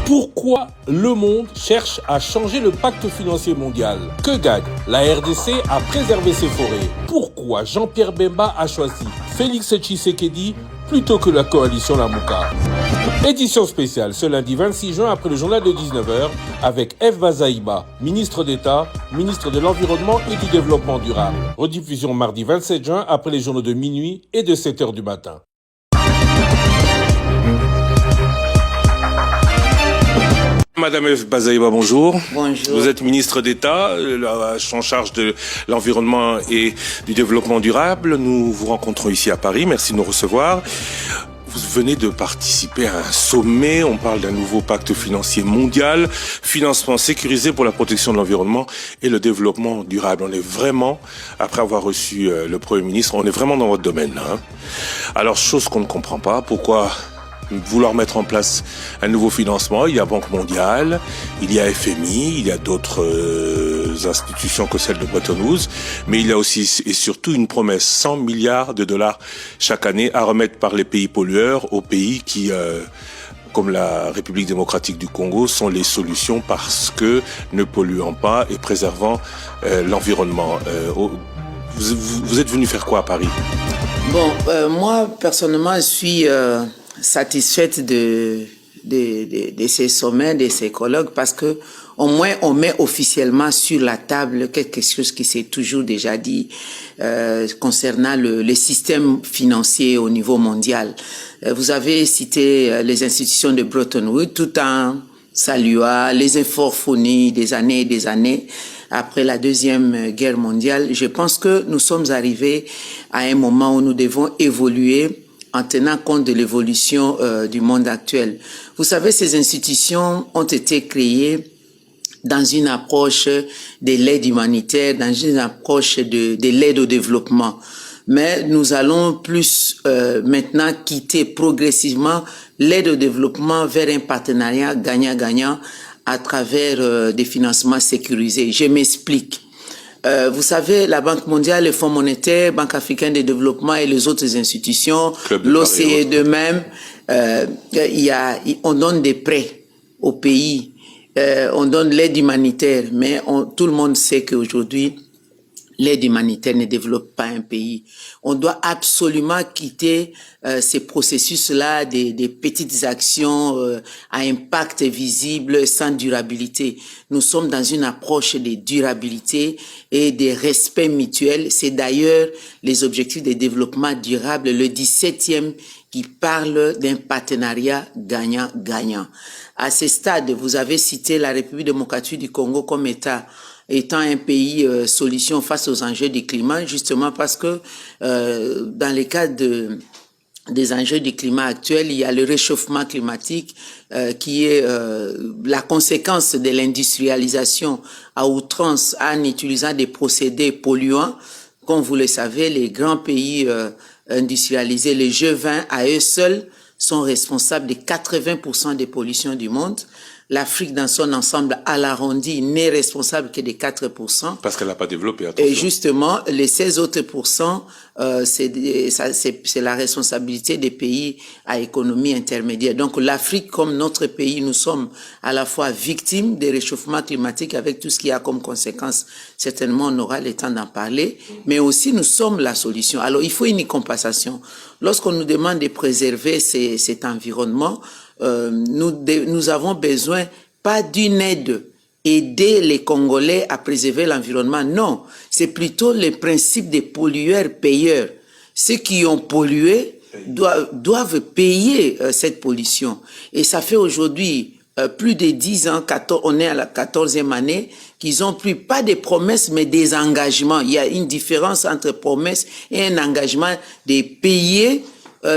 Pourquoi le monde cherche à changer le pacte financier mondial? Que gagne la RDC à préserver ses forêts? Pourquoi Jean-Pierre Bemba a choisi Félix Tshisekedi plutôt que la coalition Lamuka? Édition spéciale ce lundi 26 juin après le journal de 19h avec F. Bazaïba, ministre d'État, ministre de l'Environnement et du Développement durable. Rediffusion mardi 27 juin après les journaux de minuit et de 7h du matin. Madame F. Bazaïba, bonjour. Bonjour. Vous êtes ministre d'État, en charge de l'environnement et du développement durable. Nous vous rencontrons ici à Paris. Merci de nous recevoir. Vous venez de participer à un sommet. On parle d'un nouveau pacte financier mondial, financement sécurisé pour la protection de l'environnement et le développement durable. On est vraiment, après avoir reçu le Premier ministre, on est vraiment dans votre domaine, hein. Alors, chose qu'on ne comprend pas, pourquoi vouloir mettre en place un nouveau financement? Il y a Banque mondiale, il y a FMI, il y a d'autres institutions que celle de Bretton Woods, mais il y a aussi et surtout une promesse, 100 milliards de dollars chaque année à remettre par les pays pollueurs aux pays qui, comme la République démocratique du Congo, sont les solutions parce que ne polluant pas et préservant l'environnement. Vous êtes venu faire quoi à Paris? Bon, moi, personnellement, je suis satisfaite de ces sommets, de ces colloques, parce que au moins on met officiellement sur la table quelque chose qui s'est toujours déjà dit concernant le système financier au niveau mondial. Vous avez cité les institutions de Bretton Woods tout en saluant les efforts fournis des années et des années après la Deuxième Guerre mondiale. Je pense que nous sommes arrivés à un moment où nous devons évoluer en tenant compte de l'évolution du monde actuel. Vous savez, ces institutions ont été créées dans une approche de l'aide humanitaire, dans une approche de l'aide au développement. Mais nous allons plus maintenant quitter progressivement l'aide au développement vers un partenariat gagnant-gagnant à travers des financements sécurisés. Je m'explique. Vous savez, la Banque mondiale, le Fonds monétaire, Banque africaine de développement et les autres institutions, l'OCDE de même, on donne des prêts aux pays, on donne l'aide humanitaire, mais tout le monde sait qu'aujourd'hui, l'aide humanitaire ne développe pas un pays. On doit absolument quitter ces processus-là des petites actions à impact visible sans durabilité. Nous sommes dans une approche de durabilité et de respect mutuel. C'est d'ailleurs les objectifs de développement durable, le 17e, qui parle d'un partenariat gagnant-gagnant. À ce stade, vous avez cité la République démocratique du Congo comme étant un pays solution face aux enjeux du climat, justement parce que dans le cadre des enjeux du climat actuel, il y a le réchauffement climatique qui est la conséquence de l'industrialisation à outrance en utilisant des procédés polluants. Comme vous le savez, les grands pays industrialisés, les G20 à eux seuls, sont responsables de 80% des pollutions du monde. L'Afrique dans son ensemble à l'arrondi n'est responsable que de 4%. Parce qu'elle n'a pas développé, attention. Et justement, les 16 autres pourcents, c'est la responsabilité des pays à économie intermédiaire. Donc l'Afrique, comme notre pays, nous sommes à la fois victimes des réchauffements climatiques avec tout ce qu'il y a comme conséquence. Certainement, on aura le temps d'en parler. Mais aussi, nous sommes la solution. Alors, il faut une compensation. Lorsqu'on nous demande de préserver cet environnement, nous avons besoin pas d'une aide, aider les Congolais à préserver l'environnement. Non, c'est plutôt le principe des pollueurs-payeurs. Ceux qui ont pollué doivent payer cette pollution. Et ça fait aujourd'hui plus de 10 ans, on est à la 14e année, qu'ils ont pris pas des promesses mais des engagements. Il y a une différence entre promesses et un engagement de payer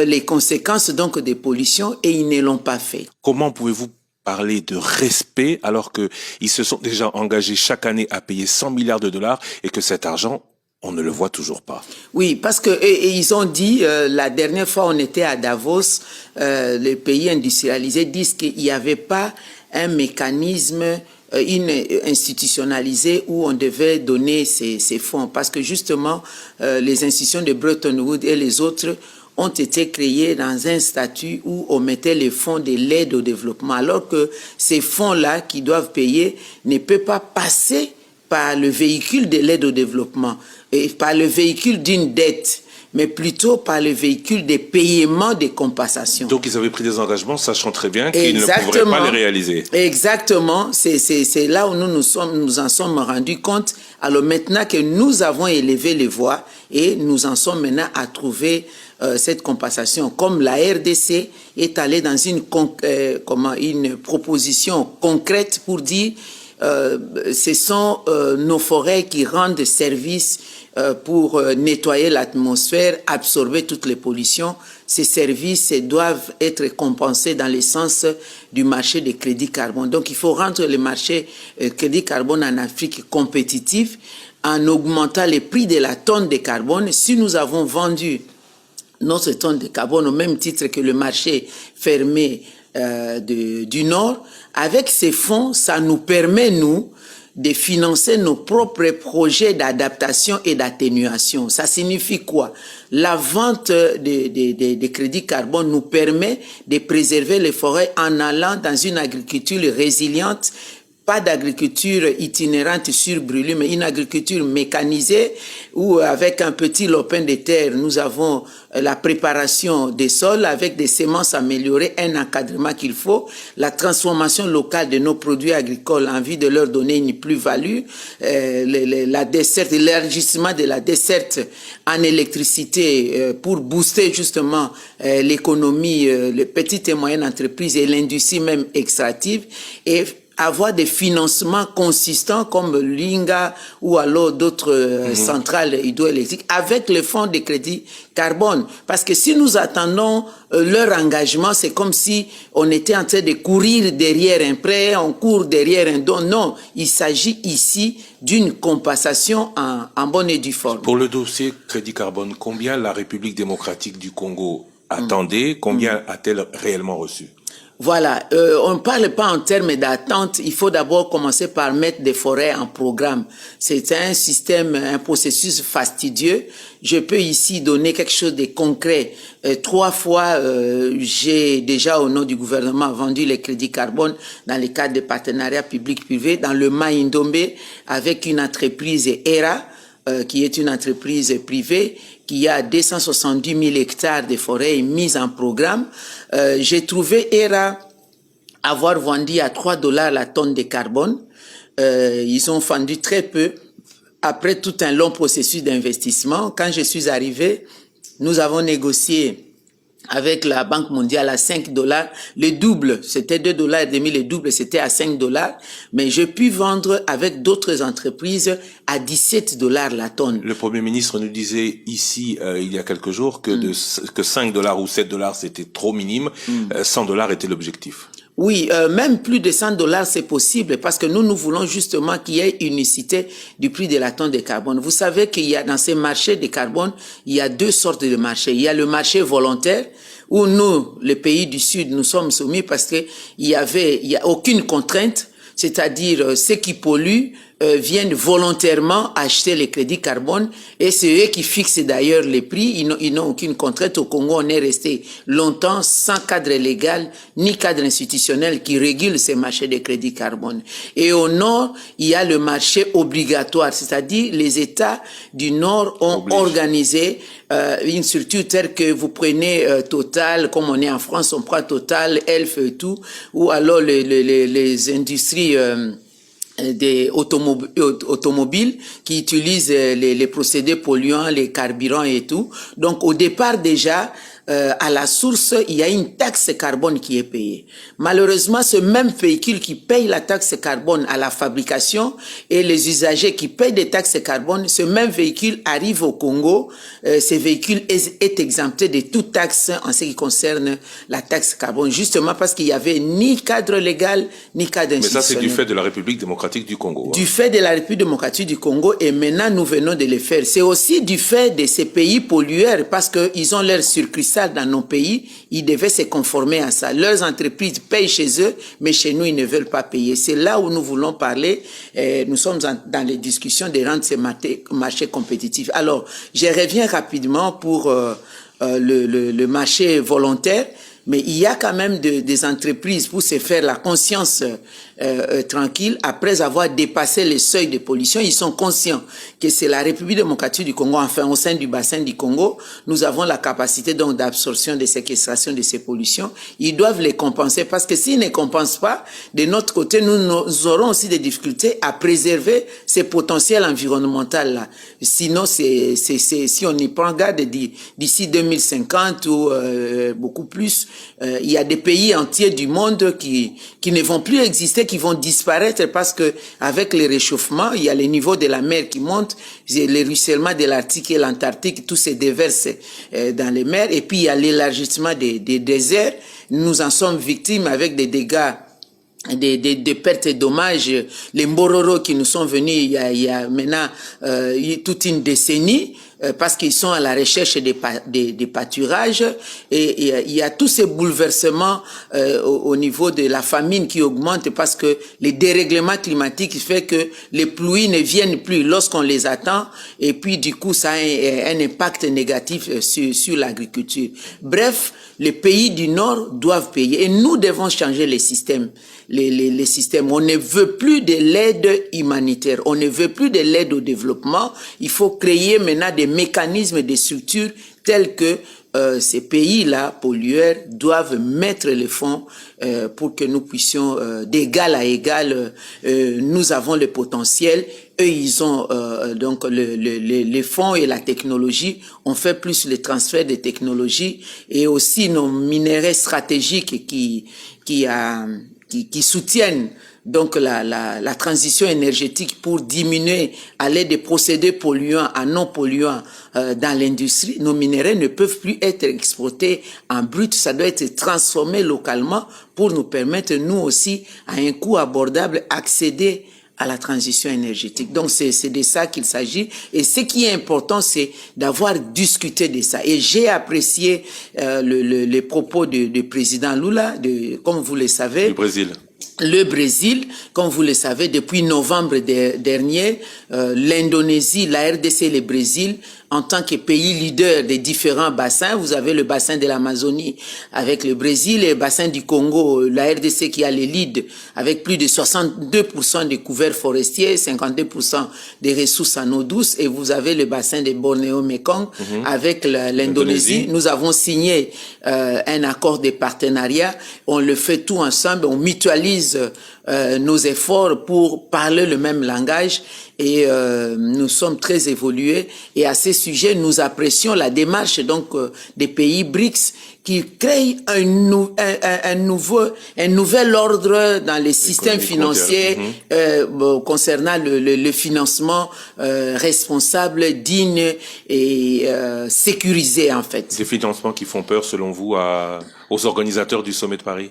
les conséquences donc des pollutions et ils ne l'ont pas fait. Comment pouvez-vous parler de respect alors qu'ils se sont déjà engagés chaque année à payer 100 milliards de dollars et que cet argent, on ne le voit toujours pas? Oui, parce que ils ont dit, la dernière fois on était à Davos, les pays industrialisés disent qu'il n'y avait pas un mécanisme institutionnalisé où on devait donner ces fonds. Parce que justement, les institutions de Bretton Woods et les autres ont été créés dans un statut où on mettait les fonds de l'aide au développement, alors que ces fonds-là qui doivent payer ne peuvent pas passer par le véhicule de l'aide au développement et par le véhicule d'une dette, mais plutôt par le véhicule des paiements des compensations. Donc ils avaient pris des engagements, sachant très bien qu'ils ne pourraient pas les réaliser. Exactement, c'est là où nous en sommes rendus compte. Alors maintenant que nous avons élevé les voix et nous en sommes maintenant à trouver cette compensation, comme la RDC est allée dans une proposition concrète pour dire ce sont nos forêts qui rendent service pour nettoyer l'atmosphère, absorber toutes les pollutions. Ces services doivent être compensés dans le sens du marché des crédits carbone. Donc il faut rendre le marché crédit carbone en Afrique compétitif en augmentant les prix de la tonne de carbone. Si nous avons vendu notre tonne de carbone au même titre que le marché fermé du Nord, avec ces fonds, ça nous permet, nous, de financer nos propres projets d'adaptation et d'atténuation. Ça signifie quoi? La vente des crédits carbone nous permet de préserver les forêts en allant dans une agriculture résiliente, pas d'agriculture itinérante sur brûlure, mais une agriculture mécanisée où avec un petit lopin de terre, nous avons la préparation des sols avec des semences améliorées, un encadrement qu'il faut, la transformation locale de nos produits agricoles en vue de leur donner une plus-value, la desserte, l'élargissement de la desserte en électricité pour booster justement l'économie, les petites et moyennes entreprises et l'industrie même extractive, et avoir des financements consistants comme l'INGA ou alors d'autres centrales hydroélectriques avec le fonds de crédit carbone. Parce que si nous attendons leur engagement, c'est comme si on était en train de courir derrière un prêt, on court derrière un don. Non, il s'agit ici d'une compensation en bonne et due forme. Pour le dossier crédit carbone, combien la République démocratique du Congo attendait, combien a-t-elle réellement reçu? Voilà, on ne parle pas en termes d'attente, il faut d'abord commencer par mettre des forêts en programme. C'est un système, un processus fastidieux. Je peux ici donner quelque chose de concret. 3 fois, j'ai déjà au nom du gouvernement vendu les crédits carbone dans le cadre de partenariats publics-privés dans le Maïndombe avec une entreprise ERA, qui est une entreprise privée qui a 270 000 hectares de forêts mises en programme. J'ai trouvé ERA avoir vendu à $3 la tonne de carbone. Ils ont vendu très peu. Après tout un long processus d'investissement, quand je suis arrivé, nous avons négocié avec la Banque mondiale à $5, le double, c'était $2,5, le double, c'était à $5, mais j'ai pu vendre avec d'autres entreprises à $17 la tonne. Le Premier ministre nous disait ici, il y a quelques jours, que que $5 ou $7 c'était trop minime, $100 était l'objectif. Oui, même plus de $100, c'est possible parce que nous voulons justement qu'il y ait unicité du prix de la tonne de carbone. Vous savez qu'il y a dans ces marchés de carbone, il y a 2 sortes de marchés. Il y a le marché volontaire où nous, les pays du Sud, nous sommes soumis parce que il y a aucune contrainte, c'est-à-dire ceux qui polluent viennent volontairement acheter les crédits carbone et c'est eux qui fixent d'ailleurs les prix. Ils n'ont aucune contrainte. Au Congo, on est resté longtemps sans cadre légal ni cadre institutionnel qui régule ces marchés de crédits carbone. Et au Nord, il y a le marché obligatoire, c'est-à-dire les États du Nord ont organisé une structure telle que vous prenez Total, comme on est en France, on prend Total, Elf et tout, ou alors les industries des automobiles qui utilisent les procédés polluants, les carburants et tout. Donc au départ déjà, à la source, il y a une taxe carbone qui est payée. Malheureusement, ce même véhicule qui paye la taxe carbone à la fabrication et les usagers qui payent des taxes carbone, ce même véhicule arrive au Congo. Ce véhicule est exempté de toute taxe en ce qui concerne la taxe carbone, justement parce qu'il n'y avait ni cadre légal, ni cadre institutionnel. Mais ça, c'est du fait de la République démocratique du Congo. Du fait de la République démocratique du Congo, et maintenant nous venons de le faire. C'est aussi du fait de ces pays pollueurs parce qu'ils ont leur surcristal dans nos pays, ils devaient se conformer à ça. Leurs entreprises payent chez eux, mais chez nous, ils ne veulent pas payer. C'est là où nous voulons parler. Nous sommes dans les discussions de rendre ces marchés compétitifs. Alors, je reviens rapidement pour le marché volontaire, mais il y a quand même des entreprises pour se faire la conscience tranquille. Après avoir dépassé les seuils de pollution, ils sont conscients que c'est la République démocratique du Congo, enfin au sein du bassin du Congo, nous avons la capacité donc d'absorption, de séquestration de ces pollutions. Ils doivent les compenser parce que s'ils ne compensent pas, de notre côté, nous aurons aussi des difficultés à préserver ces potentiels environnementaux là. Sinon, si on y prend garde d'ici 2050 ou beaucoup plus, il y a des pays entiers du monde qui ne vont plus exister, qui vont disparaître parce que avec le réchauffement, il y a le niveau de la mer qui monte, le ruissellement de l'Arctique et l'Antarctique, tout se déverse dans les mers, et puis il y a l'élargissement des déserts. Nous en sommes victimes avec des dégâts, des pertes et dommages. Les Mbororo qui nous sont venus il y a maintenant toute une décennie, parce qu'ils sont à la recherche des pâturages, et il y a tous ces bouleversements au niveau de la famine qui augmente parce que les dérèglements climatiques fait que les pluies ne viennent plus lorsqu'on les attend, et puis du coup ça a un impact négatif sur l'agriculture. Bref, les pays du Nord doivent payer et nous devons changer les systèmes. Les systèmes. On ne veut plus de l'aide humanitaire, on ne veut plus de l'aide au développement. Il faut créer maintenant des mécanismes, des structures tels que ces pays-là, pollueurs, doivent mettre les fonds pour que nous puissions, d'égal à égal, nous avons le potentiel. Eux, ils ont donc les fonds et la technologie. On fait plus le transfert de technologies et aussi nos minéraux stratégiques qui soutiennent donc la transition énergétique pour diminuer à l'aide des procédés polluants à non polluants dans l'industrie. Nos minéraux ne peuvent plus être exportés en brut, ça doit être transformé localement pour nous permettre, nous aussi, à un coût abordable, accéder à la transition énergétique. Donc c'est de ça qu'il s'agit, et ce qui est important, c'est d'avoir discuté de ça. Et j'ai apprécié les propos du président Lula, comme vous le savez, du Brésil. Le Brésil, comme vous le savez, depuis novembre dernier, l'Indonésie, la RDC et le Brésil, en tant que pays leader des différents bassins, vous avez le bassin de l'Amazonie avec le Brésil et le bassin du Congo, la RDC qui a les leads avec plus de 62% des couverts forestiers, 52% des ressources en eau douce, et vous avez le bassin de Bornéo-Mekong avec l'Indonésie. Nous avons signé un accord de partenariat, on le fait tout ensemble, on mutualise nos efforts pour parler le même langage, et nous sommes très évolués, et à ce sujet nous apprécions la démarche donc des pays BRICS qui créent un nouvel ordre dans les systèmes financiers concernant le financement responsable, digne et sécurisé en fait. Des financements qui font peur selon vous aux organisateurs du sommet de Paris?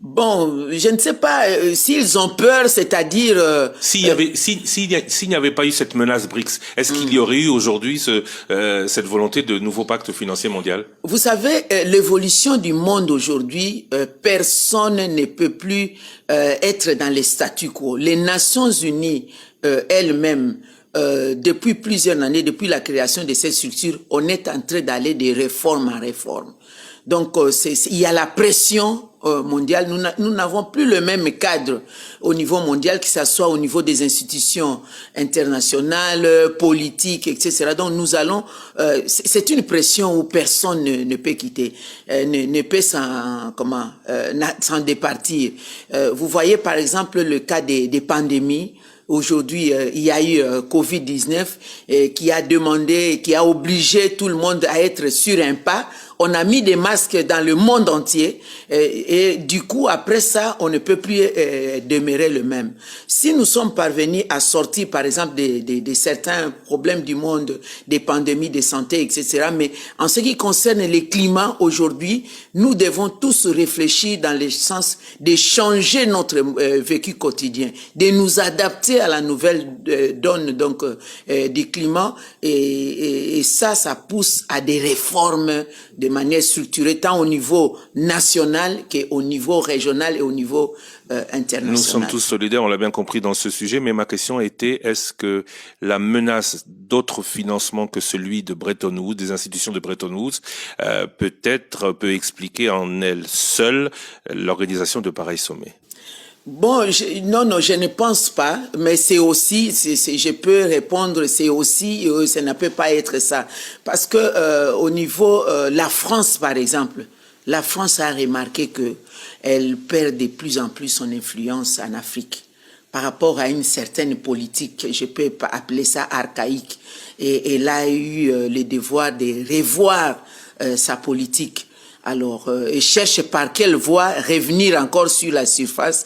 Bon, je ne sais pas s'ils ont peur, c'est-à-dire... S'il n'y avait pas eu cette menace BRICS, est-ce qu'il y aurait eu aujourd'hui cette volonté de nouveau pacte financier mondial? Vous savez, l'évolution du monde aujourd'hui, personne ne peut plus être dans les statu quo. Les Nations Unies elles-mêmes, depuis plusieurs années, depuis la création de cette structure, on est en train d'aller de réforme en réforme. Donc, il y a la pression mondiale. Nous n'avons plus le même cadre au niveau mondial, que ce soit au niveau des institutions internationales, politiques, etc. Donc, nous allons... c'est une pression où personne ne peut quitter, ne peut s'en départir. Vous voyez, par exemple, le cas des pandémies. Aujourd'hui, il y a eu Covid-19 qui a demandé, qui a obligé tout le monde à être sur un pas. On a mis des masques dans le monde entier et du coup, après ça, on ne peut plus demeurer le même. Si nous sommes parvenus à sortir, par exemple, de certains problèmes du monde, des pandémies de santé, etc., mais en ce qui concerne les climats aujourd'hui, nous devons tous réfléchir dans le sens de changer notre vécu quotidien, de nous adapter à la nouvelle donne donc du climat, et ça pousse à des réformes de manière structurée, tant au niveau national qu'au niveau régional et au niveau international. Nous sommes tous solidaires, on l'a bien compris dans ce sujet, mais ma question était, est-ce que la menace d'autres financements que celui de Bretton Woods, des institutions de Bretton Woods, peut expliquer en elle seule l'organisation de pareils sommets? Bon, non, je ne pense pas, mais c'est aussi, je peux répondre, c'est aussi, ça ne peut pas être ça. Parce que au niveau, la France par exemple, la France a remarqué que elle perd de plus en plus son influence en Afrique par rapport à une certaine politique, je peux appeler ça archaïque. Et elle a eu le devoir de revoir sa politique. Alors, et cherche par quelle voie revenir encore sur la surface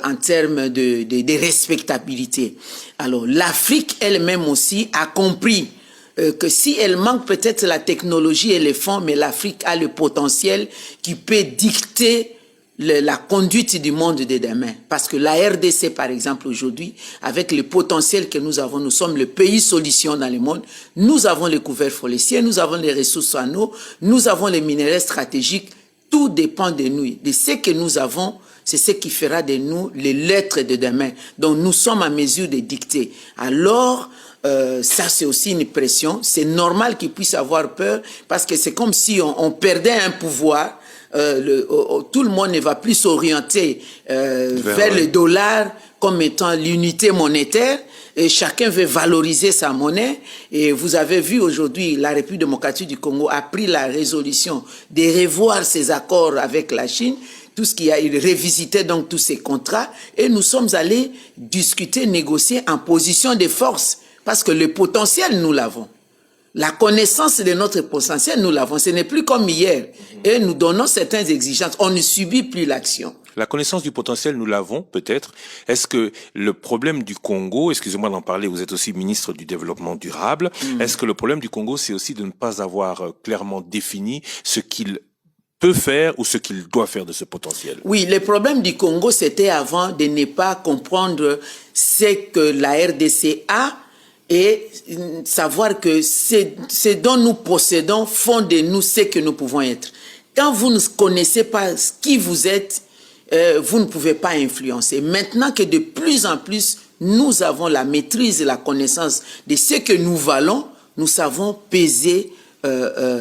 en termes de respectabilité. Alors, l'Afrique elle-même aussi a compris que si elle manque peut-être la technologie et les fonds, mais l'Afrique a le potentiel qui peut dicter la conduite du monde de demain. Parce que la RDC, par exemple, aujourd'hui, avec le potentiel que nous avons, nous sommes le pays solution dans le monde. Nous avons les couverts forestiers, nous avons les ressources en eau, nous avons les minéraux stratégiques. Tout dépend de nous. De ce que nous avons, c'est ce qui fera de nous les lettres de demain. Donc, nous sommes en mesure de dicter. Alors, ça, c'est aussi une pression. C'est normal qu'ils puissent avoir peur parce que c'est comme si on perdait un pouvoir. Tout le monde ne va plus s'orienter vers le dollar comme étant l'unité monétaire et chacun veut valoriser sa monnaie. Et vous avez vu aujourd'hui, la République démocratique du Congo a pris la résolution de revoir ses accords avec la Chine, tout ce qui a révisité donc tous ces contrats et nous sommes allés discuter, négocier en position de force parce que le potentiel, nous l'avons. La connaissance de notre potentiel, nous l'avons. Ce n'est plus comme hier. Et nous donnons certaines exigences. On ne subit plus l'action. La connaissance du potentiel, nous l'avons peut-être. Est-ce que le problème du Congo, excusez-moi d'en parler, vous êtes aussi ministre du Développement durable, est-ce que le problème du Congo, c'est aussi de ne pas avoir clairement défini ce qu'il peut faire ou ce qu'il doit faire de ce potentiel? Oui, le problème du Congo, c'était avant de ne pas comprendre ce que la RDC a et savoir que ce dont nous possédons font de nous ce que nous pouvons être. Quand vous ne connaissez pas qui vous êtes, vous ne pouvez pas influencer. Maintenant que de plus en plus, nous avons la maîtrise et la connaissance de ce que nous valons, nous savons peser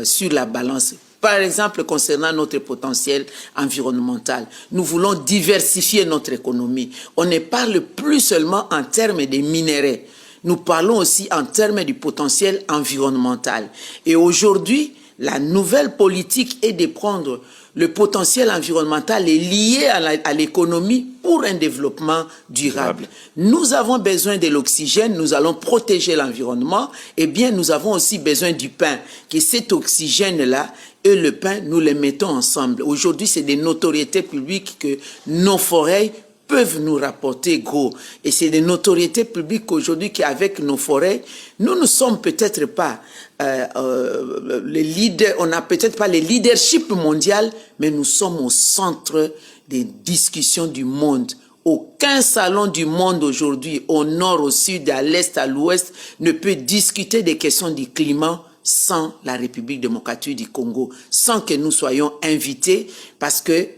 sur la balance. Par exemple, concernant notre potentiel environnemental, nous voulons diversifier notre économie. On ne parle plus seulement en termes de minéraux. Nous parlons aussi en termes du potentiel environnemental. Et aujourd'hui, la nouvelle politique est de prendre le potentiel environnemental et lié à l'économie pour un développement durable. Nous avons besoin de l'oxygène, nous allons protéger l'environnement, et bien nous avons aussi besoin du pain, que cet oxygène-là et le pain, nous les mettons ensemble. Aujourd'hui, c'est des notoriétés publiques que nos forêts peuvent nous rapporter gros. Et c'est des notoriétés publiques aujourd'hui qu'avec nos forêts, nous ne sommes peut-être pas les leaders, on n'a peut-être pas le leadership mondial, mais nous sommes au centre des discussions du monde. Aucun salon du monde aujourd'hui, au nord, au sud, à l'est, à l'ouest, ne peut discuter des questions du climat sans la République démocratique du Congo, sans que nous soyons invités, parce que,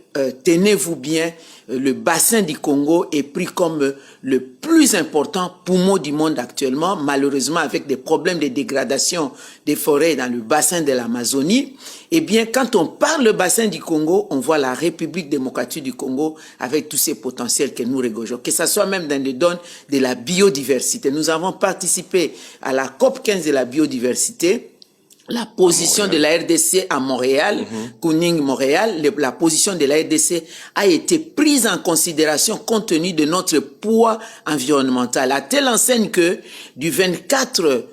tenez-vous bien, le bassin du Congo est pris comme le plus important poumon du monde actuellement, malheureusement avec des problèmes de dégradation des forêts dans le bassin de l'Amazonie. Eh bien, quand on parle du bassin du Congo, on voit la République démocratique du Congo avec tous ces potentiels que nous regorgeons, que ce soit même dans le domaine de la biodiversité. Nous avons participé à la COP 15 de la biodiversité. La position de la RDC à Montréal, Kunming, Montréal, la position de la RDC a été prise en considération compte tenu de notre poids environnemental. À telle enseigne que du 24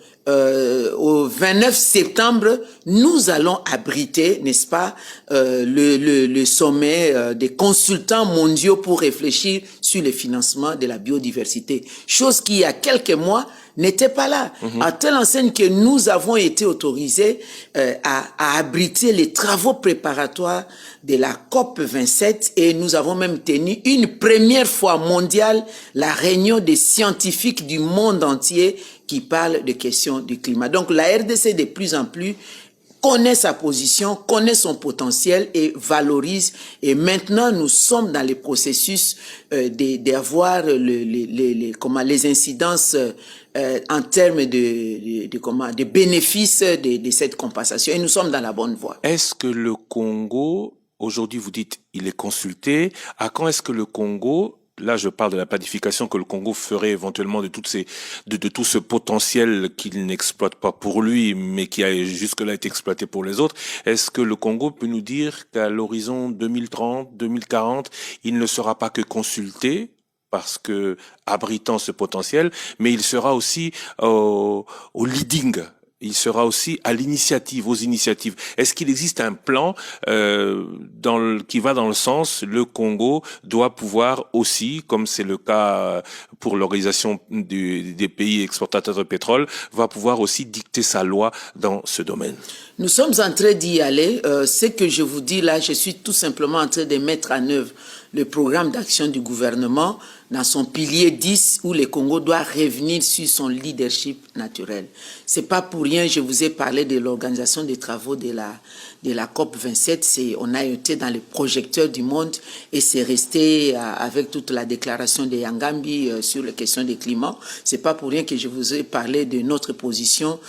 au 29 septembre, nous allons abriter, n'est-ce pas, le sommet des consultants mondiaux pour réfléchir sur le financement de la biodiversité. Chose qui, il y a quelques mois, n'était pas là. À telle enseigne que nous avons été autorisés à abriter les travaux préparatoires de la COP 27 et nous avons même tenu une première fois mondiale la réunion des scientifiques du monde entier qui parlent de questions du climat. Donc la RDC de plus en plus connaît sa position, connaît son potentiel et valorise. Et maintenant, nous sommes dans le processus d'avoir les incidences en termes de bénéfices de cette compensation. Et nous sommes dans la bonne voie. Est-ce que le Congo, aujourd'hui vous dites il est consulté, à quand est-ce que le Congo, là je parle de la planification que le Congo ferait éventuellement de tout ce potentiel qu'il n'exploite pas pour lui, mais qui a jusque-là été exploité pour les autres, est-ce que le Congo peut nous dire qu'à l'horizon 2030, 2040, il ne sera pas que consulté, parce que abritant ce potentiel, mais il sera aussi au leading, il sera aussi à l'initiative, aux initiatives. Est-ce qu'il existe un plan qui va dans le sens, le Congo doit pouvoir aussi, comme c'est le cas pour l'organisation des pays exportateurs de pétrole, va pouvoir aussi dicter sa loi dans ce domaine? Nous sommes en train d'y aller. Ce que je vous dis là, je suis tout simplement en train de mettre en œuvre le programme d'action du gouvernement dans son pilier 10 où le Congo doit revenir sur son leadership naturel. C'est pas pour rien, je vous ai parlé de l'organisation des travaux de la COP 27. On a été dans les projecteurs du monde et c'est resté avec toute la déclaration de Yangambi sur les questions du climat. C'est pas pour rien que je vous ai parlé de notre position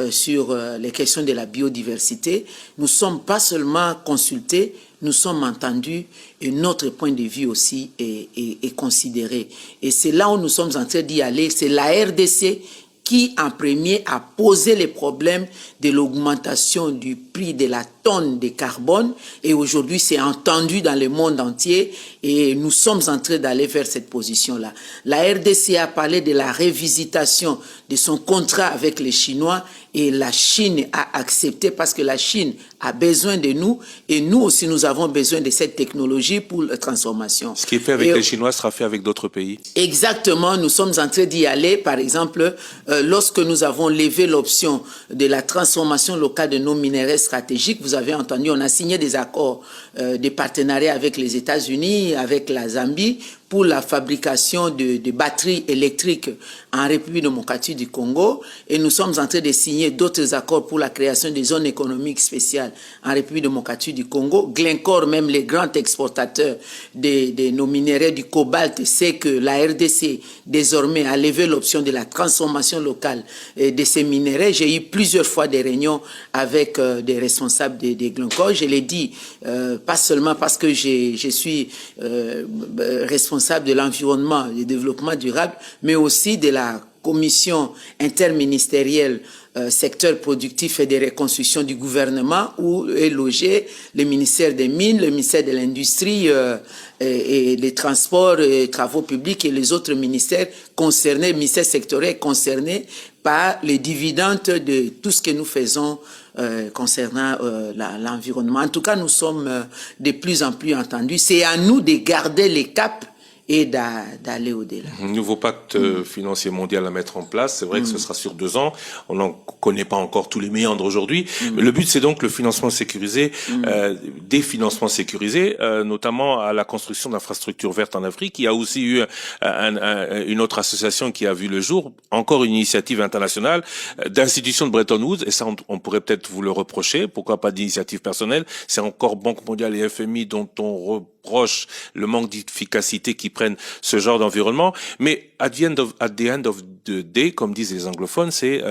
sur les questions de la biodiversité. Nous sommes pas seulement consultés, nous sommes entendus et notre point de vue aussi est considéré. Et c'est là où nous sommes en train d'y aller. C'est la RDC qui, en premier, a posé les problèmes de l'augmentation du prix de la tonne de carbone. Et aujourd'hui, c'est entendu dans le monde entier et nous sommes en train d'aller vers cette position-là. La RDC a parlé de la révisitation de son contrat avec les Chinois et la Chine a accepté parce que la Chine a besoin de nous et nous aussi, nous avons besoin de cette technologie pour la transformation. Ce qui est fait avec les Chinois sera fait avec d'autres pays. Exactement, nous sommes en train d'y aller. Par exemple, lorsque nous avons levé l'option de la transformation locale de nos minerais stratégiques, vous avez entendu, on a signé des accords de partenariat avec les États-Unis, avec la Zambie, pour la fabrication de batteries électriques en République démocratique du Congo. Et nous sommes en train de signer d'autres accords pour la création des zones économiques spéciales en République démocratique du Congo. Glencore, même les grands exportateurs de nos minéraux du cobalt, sait que la RDC désormais a levé l'option de la transformation locale de ces minéraux. J'ai eu plusieurs fois des réunions avec des responsables de Glencore. Je l'ai dit, pas seulement parce que je suis responsable de l'environnement et du développement durable, mais aussi de la commission interministérielle secteur productif et de reconstruction du gouvernement où est logé le ministère des Mines, le ministère de l'Industrie et les Transports et Travaux publics et les autres ministères concernés, ministères sectoriels concernés par les dividendes de tout ce que nous faisons concernant l'environnement. En tout cas, nous sommes de plus en plus entendus. C'est à nous de garder les caps et d'aller au-delà. Nouveau pacte financier mondial à mettre en place. C'est vrai que ce sera sur 2 ans. On n'en connaît pas encore tous les méandres aujourd'hui. Le but, c'est donc le financement sécurisé, des financements sécurisés, notamment à la construction d'infrastructures vertes en Afrique. Il y a aussi eu une autre association qui a vu le jour, encore une initiative internationale d'institutions de Bretton Woods. Et ça, on pourrait peut-être vous le reprocher. Pourquoi pas d'initiative personnelle? C'est encore Banque mondiale et FMI dont on reproche le manque d'efficacité qui prennent ce genre d'environnement. Mais at the end of the day, comme disent les anglophones, c'est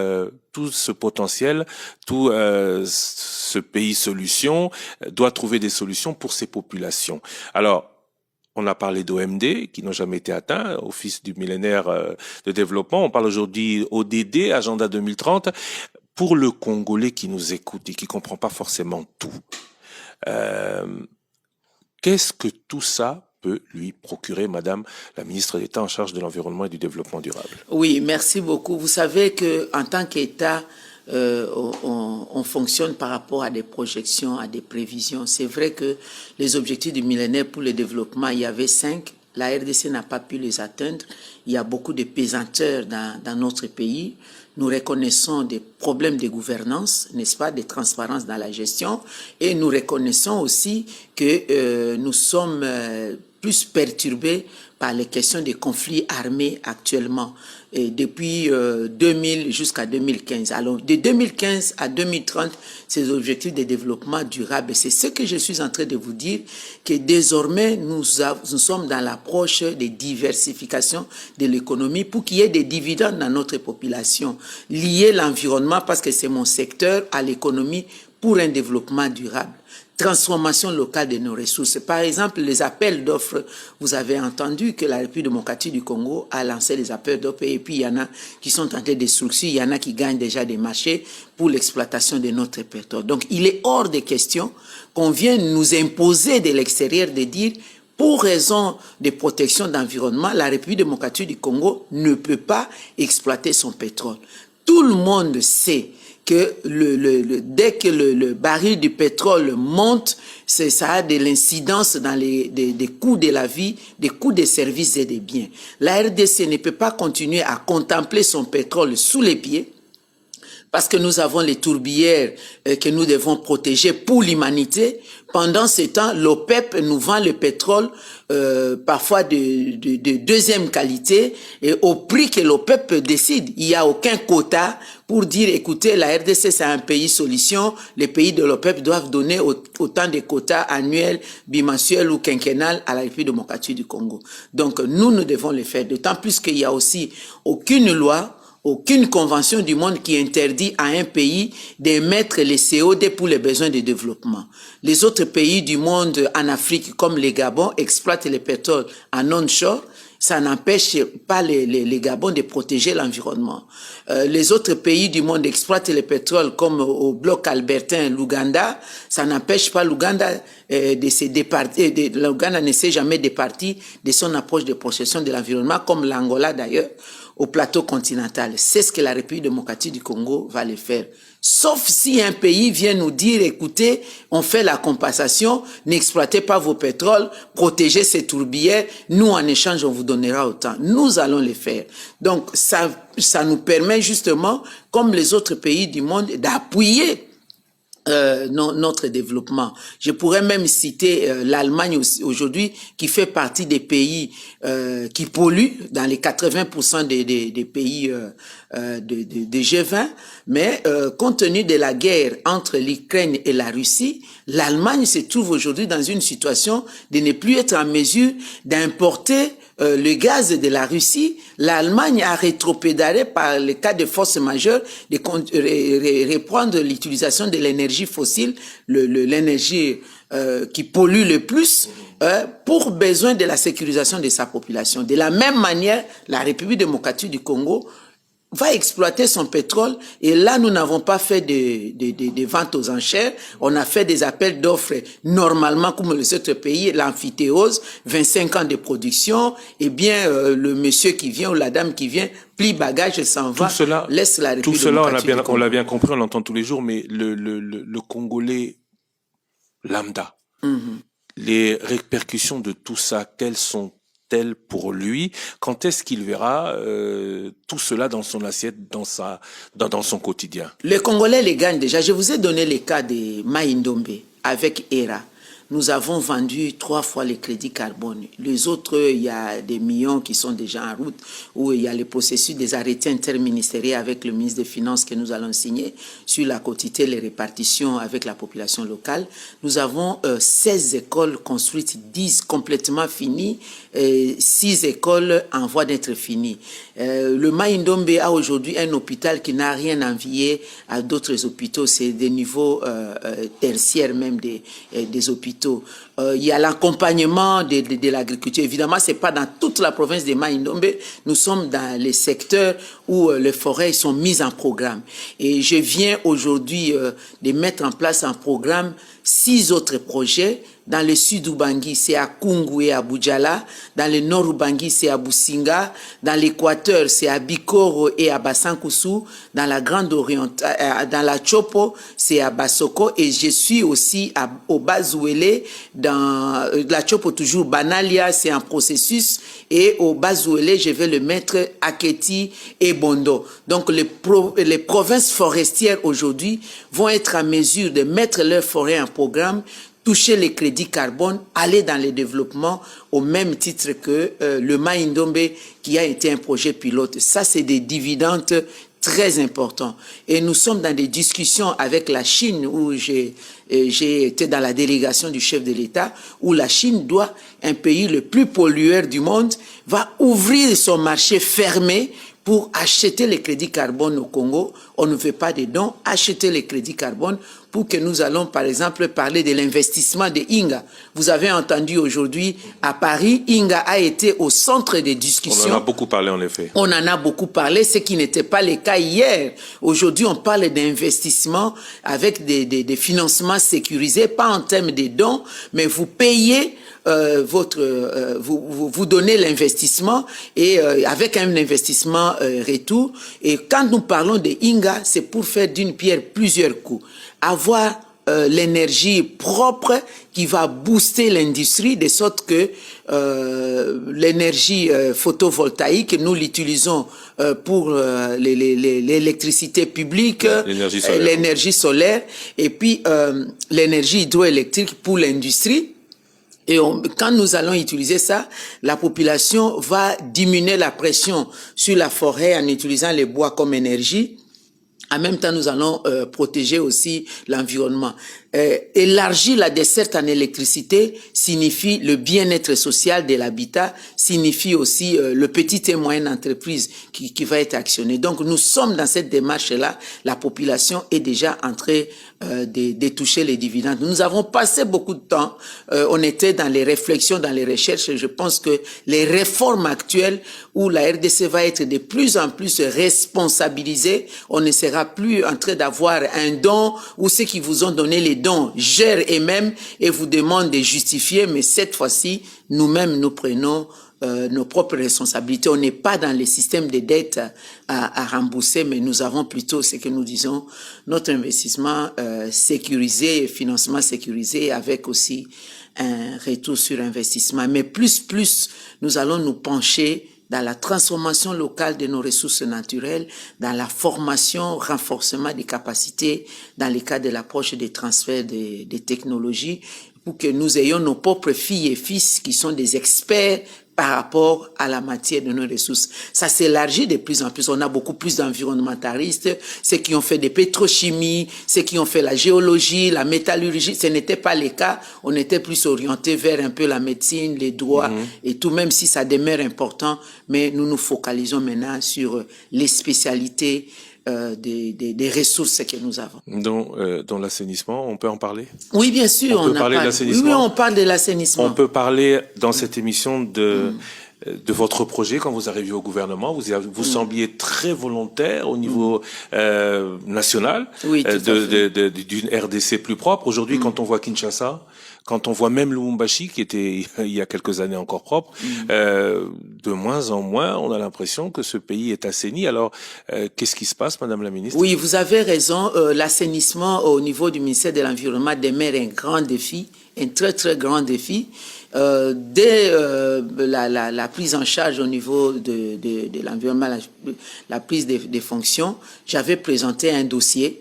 tout ce potentiel, tout ce pays solution doit trouver des solutions pour ces populations. Alors, on a parlé d'OMD, qui n'ont jamais été atteints, Office du millénaire de développement. On parle aujourd'hui ODD, Agenda 2030. Pour le Congolais qui nous écoute et qui comprend pas forcément tout, qu'est-ce que tout ça peut lui procurer, Madame la ministre d'État en charge de l'environnement et du développement durable? Oui, merci beaucoup. Vous savez qu'en tant qu'État, on fonctionne par rapport à des projections, à des prévisions. C'est vrai que les objectifs du millénaire pour le développement, il y avait 5. La RDC n'a pas pu les atteindre. Il y a beaucoup de pesanteurs dans notre pays. Nous reconnaissons des problèmes de gouvernance, n'est-ce pas, de transparence dans la gestion. Et nous reconnaissons aussi que nous sommes plus perturbé par les questions des conflits armés actuellement, et depuis 2000 jusqu'à 2015. Alors, de 2015 à 2030, ces objectifs de développement durable, c'est ce que je suis en train de vous dire, que désormais, nous sommes dans l'approche de diversification de l'économie pour qu'il y ait des dividendes dans notre population, liés à l'environnement, parce que c'est mon secteur, à l'économie, pour un développement durable. Transformation locale de nos ressources. Par exemple, les appels d'offres, vous avez entendu que la République démocratique du Congo a lancé les appels d'offres et puis il y en a qui sont en train de sourciller, il y en a qui gagnent déjà des marchés pour l'exploitation de notre pétrole. Donc, il est hors de question qu'on vienne nous imposer de l'extérieur de dire pour raison de protection d'environnement, la République démocratique du Congo ne peut pas exploiter son pétrole. Tout le monde sait que dès que le baril du pétrole monte, ça a de l'incidence dans des coûts de la vie, des coûts des services et des biens. La RDC ne peut pas continuer à contempler son pétrole sous les pieds, parce que nous avons les tourbières que nous devons protéger pour l'humanité. Pendant ce temps, l'OPEP nous vend le pétrole parfois de deuxième qualité et au prix que l'OPEP décide. Il n'y a aucun quota pour dire, écoutez, la RDC c'est un pays solution, les pays de l'OPEP doivent donner autant de quotas annuels, bimensuels ou quinquennales à la République démocratique du Congo. Donc nous devons le faire, d'autant plus qu'il n'y a aussi aucune loi, aucune convention du monde qui interdit à un pays d'émettre les COD pour les besoins de développement. Les autres pays du monde en Afrique, comme les Gabon, exploitent le pétrole en onshore. Ça n'empêche pas les Gabons de protéger l'environnement. Les autres pays du monde exploitent le pétrole, comme au bloc albertain, l'Ouganda. Ça n'empêche pas l'Ouganda de se départir. L'Ouganda ne s'est jamais départi de son approche de protection de l'environnement, comme l'Angola d'ailleurs, au plateau continental. C'est ce que la République démocratique du Congo va le faire. Sauf si un pays vient nous dire, écoutez, on fait la compensation, n'exploitez pas vos pétroles, protégez ces tourbières, nous en échange on vous donnera autant. Nous allons le faire. Donc ça nous permet justement, comme les autres pays du monde, d'appuyer notre développement. Je pourrais même citer l'Allemagne aujourd'hui, qui fait partie des pays qui polluent dans les 80% des pays de G20, mais compte tenu de la guerre entre l'Ukraine et la Russie, l'Allemagne se trouve aujourd'hui dans une situation de ne plus être en mesure d'importer le gaz de la Russie. L'Allemagne a rétropédalé par le cas de force majeure de reprendre l'utilisation de l'énergie fossile, l'énergie qui pollue le plus, pour besoin de la sécurisation de sa population. De la même manière, la République démocratique du Congo va exploiter son pétrole et là nous n'avons pas fait de ventes aux enchères, on a fait des appels d'offres normalement comme les autres pays, l'amphithéose, 25 ans de production, et bien le monsieur qui vient ou la dame qui vient plie bagage et s'en va, laisse la République. Tout cela on l'a bien compris, on l'entend tous les jours, mais le Congolais lambda, les répercussions de tout ça, quelles sont-elles pour lui? Quand est-ce qu'il verra tout cela dans son assiette, dans son quotidien? Les Congolais les gagnent déjà. Je vous ai donné le cas de Maïndombe avec ERA. Nous avons vendu 3 fois les crédits carbone. Les autres, il y a des millions qui sont déjà en route, où il y a le processus des arrêtés interministériels avec le ministre des Finances que nous allons signer sur la quotité, les répartitions avec la population locale. Nous avons 16 écoles construites, 10 complètement finies, 6 écoles en voie d'être finies. Le Maïndombe a aujourd'hui un hôpital qui n'a rien envié à d'autres hôpitaux. C'est des niveaux tertiaires même des hôpitaux. Il y a l'accompagnement de l'agriculture. Évidemment, c'est pas dans toute la province de Maïndombe. Nous sommes dans les secteurs où les forêts sont mises en programme. Et je viens aujourd'hui de mettre en place un programme, 6 autres projets. Dans le sud Ubangi, c'est à Kungu et à Boudjala. Dans le nord Ubangi, c'est à Businga. Dans l'équateur, c'est à Bikoro et à Basankusu. Dans la Grande Orientale, dans la Chopo, c'est à Basoko. Et je suis aussi au Bazouélé. Dans la Chopo, toujours Banalia, c'est un processus. Et au Bazouélé, je vais le mettre à Keti et Bondo. Donc, les provinces forestières aujourd'hui vont être à mesure de mettre leurs forêts en programme, toucher les crédits carbone, aller dans le développement au même titre que le Mai-Ndombe qui a été un projet pilote. Ça, c'est des dividendes très importants. Et nous sommes dans des discussions avec la Chine où j'ai été dans la délégation du chef de l'État où la Chine doit, un pays le plus pollueur du monde, va ouvrir son marché fermé pour acheter les crédits carbone au Congo. On ne veut pas de dons, acheter les crédits carbone pour que nous allons, par exemple, parler de l'investissement de Inga. Vous avez entendu aujourd'hui à Paris, Inga a été au centre des discussions. On en a beaucoup parlé, en effet. On en a beaucoup parlé, ce qui n'était pas le cas hier. Aujourd'hui, on parle d'investissement avec des financements sécurisés, pas en termes de dons, mais vous payez vous donnez l'investissement et avec un investissement retour. Et quand nous parlons de Inga, c'est pour faire d'une pierre plusieurs coups. Avoir l'énergie propre qui va booster l'industrie de sorte que l'énergie photovoltaïque, nous l'utilisons pour l'électricité publique, l'énergie solaire et puis l'énergie hydroélectrique pour l'industrie. Et quand nous allons utiliser ça, la population va diminuer la pression sur la forêt en utilisant les bois comme énergie. En même temps, nous allons protéger aussi l'environnement. Élargir la desserte en électricité signifie le bien-être social de l'habitat, signifie aussi le petit et moyenne entreprise qui va être actionnée. Donc, nous sommes dans cette démarche-là. La population est déjà en train de toucher les dividendes. Nous avons passé beaucoup de temps. On était dans les réflexions, dans les recherches. Et je pense que les réformes actuelles où la RDC va être de plus en plus responsabilisée, on ne sera plus en train d'avoir un don où ceux qui vous ont donné les dons gèrent eux-mêmes et vous demandent de justifier, mais cette fois-ci, nous-mêmes, nous prenons nos propres responsabilités. On n'est pas dans les systèmes de dettes à rembourser, mais nous avons plutôt ce que nous disons, notre investissement sécurisé, financement sécurisé, avec aussi un retour sur investissement. Mais plus, nous allons nous pencher dans la transformation locale de nos ressources naturelles, dans la formation, renforcement des capacités, dans le cadre de l'approche des transferts des technologies, pour que nous ayons nos propres filles et fils qui sont des experts par rapport à la matière de nos ressources. Ça s'élargit de plus en plus. On a beaucoup plus d'environnementalistes, ceux qui ont fait des pétrochimies, ceux qui ont fait la géologie, la métallurgie. Ce n'était pas le cas. On était plus orienté vers un peu la médecine, les droits et tout, même si ça demeure important. Mais nous nous focalisons maintenant sur les spécialités des ressources que nous avons. Dans l'assainissement, on peut en parler? Oui, bien sûr. On peut parler de l'assainissement. Oui, on parle de l'assainissement. On peut parler dans cette émission de votre projet quand vous arriviez au gouvernement. Vous sembliez très volontaire au niveau national, oui, d'une RDC plus propre. Aujourd'hui, quand on voit Kinshasa, quand on voit même Lubumbashi, qui était il y a quelques années encore propre, de moins en moins, on a l'impression que ce pays est assaini. Alors, qu'est-ce qui se passe, Madame la Ministre? Oui, vous avez raison. L'assainissement au niveau du ministère de l'Environnement demeure un grand défi, un très très grand défi. Dès la prise en charge au niveau de l'environnement, la prise des fonctions, j'avais présenté un dossier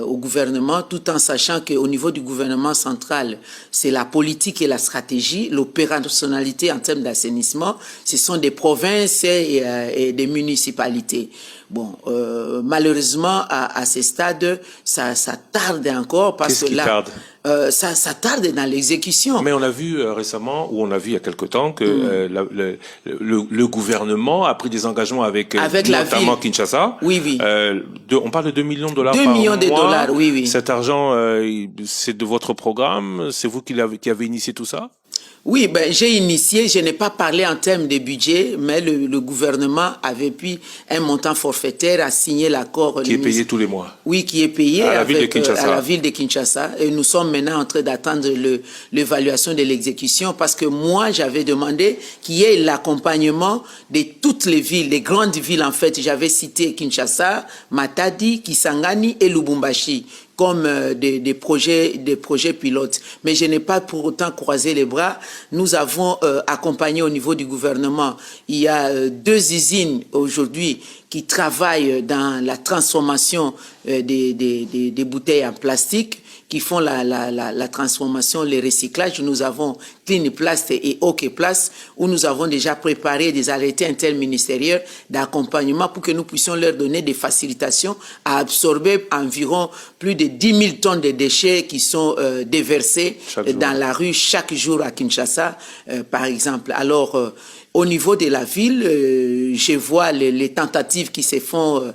au gouvernement, tout en sachant qu'au niveau du gouvernement central, c'est la politique et la stratégie, l'opérationnalité en termes d'assainissement, ce sont des provinces et des municipalités. Bon, malheureusement, à ce stade, ça tarde encore parce que là, ça tarde dans l'exécution. Mais on a vu récemment, ou on a vu il y a quelque temps, que le gouvernement a pris des engagements avec notamment Kinshasa. Oui, oui. On parle de 2 millions de dollars 2 par millions de mois. dollars, oui, oui. Cet argent, c'est de votre programme? C'est vous qui avez initié tout ça? Oui, j'ai initié, je n'ai pas parlé en termes de budget, mais le gouvernement avait pris un montant forfaitaire à signer l'accord. Qui est payé tous les mois. Oui, qui est payé à la ville de Kinshasa. Et nous sommes maintenant en train d'attendre l'évaluation de l'exécution parce que moi, j'avais demandé qu'il y ait l'accompagnement de toutes les villes, les grandes villes en fait. J'avais cité Kinshasa, Matadi, Kisangani et Lubumbashi comme des projets pilotes. Mais je n'ai pas pour autant croisé les bras. Nous avons accompagné au niveau du gouvernement. Il y a 2 usines aujourd'hui qui travaillent dans la transformation des bouteilles en plastique. qui font la transformation, le recyclage. Nous avons Cleanplast et Okplast, où nous avons déjà préparé des arrêtés interministériels d'accompagnement pour que nous puissions leur donner des facilitations à absorber environ plus de 10 000 tonnes de déchets qui sont déversés dans la rue chaque jour à Kinshasa, par exemple. Alors, au niveau de la ville, je vois les tentatives qui se font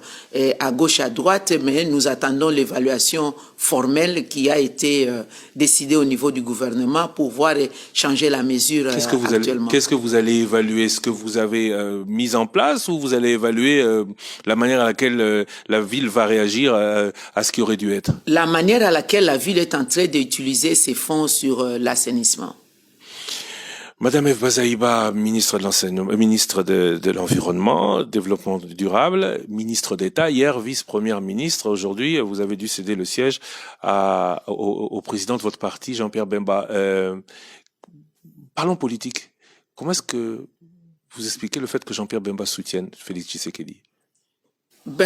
à gauche, à droite, mais nous attendons l'évaluation formelle qui a été décidée au niveau du gouvernement pour voir changer la mesure actuellement. Qu'est-ce que vous allez évaluer? Est-ce que vous avez mis en place ou vous allez évaluer la manière à laquelle la ville va réagir à ce qui aurait dû être? La manière à laquelle la ville est en train d'utiliser ses fonds sur l'assainissement. Madame Eve Bazaïba, ministre de l'enseignement, ministre de l'environnement, développement durable, ministre d'État, hier vice-première ministre. Aujourd'hui, vous avez dû céder le siège au président de votre parti, Jean-Pierre Bemba. Parlons politique. Comment est-ce que vous expliquez le fait que Jean-Pierre Bemba soutienne Félix Tshisekedi?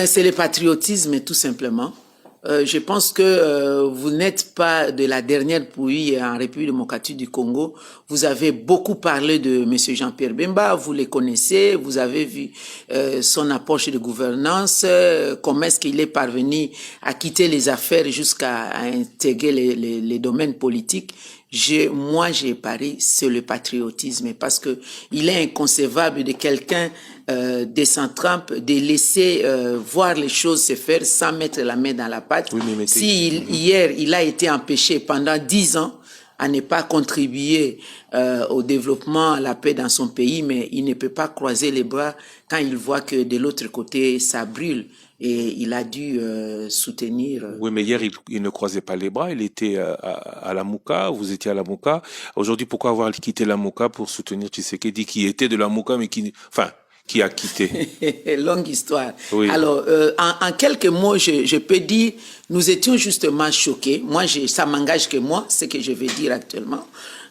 C'est le patriotisme, tout simplement. Je pense que vous n'êtes pas de la dernière pluie en République démocratique du Congo. Vous avez beaucoup parlé de M. Jean-Pierre Bemba, vous le connaissez, vous avez vu son approche de gouvernance, comment est-ce qu'il est parvenu à quitter les affaires jusqu'à intégrer les domaines politiques. Moi, j'ai parié sur le patriotisme parce que il est inconcevable de quelqu'un de Saint-Trump de laisser voir les choses se faire sans mettre la main dans la pâte. Oui, hier, il a été empêché pendant 10 ans à ne pas contribuer au développement, à la paix dans son pays, mais il ne peut pas croiser les bras quand il voit que de l'autre côté, ça brûle. Et il a dû soutenir. Oui, mais hier, il ne croisait pas les bras. Il était à la Mouka. Vous étiez à la Mouka. Aujourd'hui, pourquoi avoir quitté la Mouka pour soutenir Tshisekedi, qui était de la Mouka, mais qui a quitté? Longue histoire. Oui. Alors, en quelques mots, je peux dire, nous étions justement choqués. Moi, ça m'engage que moi, ce que je vais dire actuellement.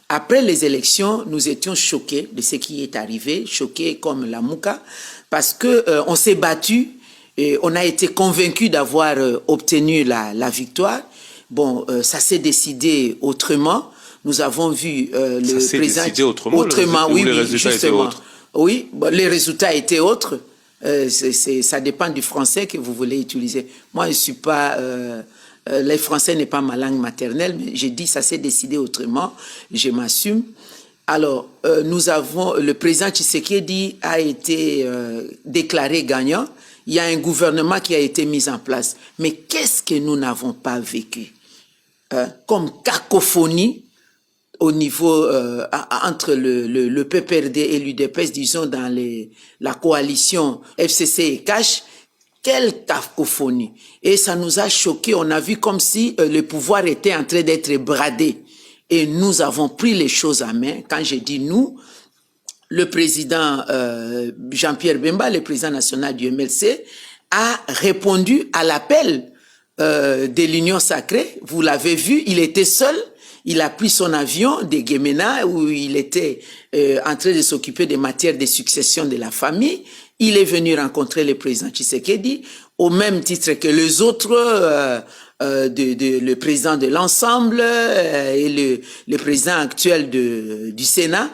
Après les élections, nous étions choqués de ce qui est arrivé, choqués comme la Mouka, parce que on s'est battu. Et on a été convaincu d'avoir obtenu la victoire. Bon, ça s'est décidé autrement. Nous avons vu le président... Décidé autrement, oui, les résultats justement. Étaient autres. Oui, les résultats étaient autres. Ça dépend du français que vous voulez utiliser. Moi, je suis pas... le français n'est pas ma langue maternelle, mais j'ai dit ça s'est décidé autrement. Je m'assume. Alors, le président Tshisekedi a été déclaré gagnant. Il y a un gouvernement qui a été mis en place. Mais qu'est-ce que nous n'avons pas vécu comme cacophonie au niveau entre le PPRD et l'UDPS, disons dans la coalition FCC et CACH. Quelle cacophonie! Et ça nous a choqués. On a vu comme si le pouvoir était en train d'être bradé. Et nous avons pris les choses en main. Quand je dis nous, le président Jean-Pierre Bemba, le président national du MLC, a répondu à l'appel de l'Union sacrée. Vous l'avez vu, il était seul. Il a pris son avion de Guémena où il était en train de s'occuper des matières de succession de la famille. Il est venu rencontrer le président Tshisekedi au même titre que les autres, le président de l'ensemble et le président actuel du Sénat.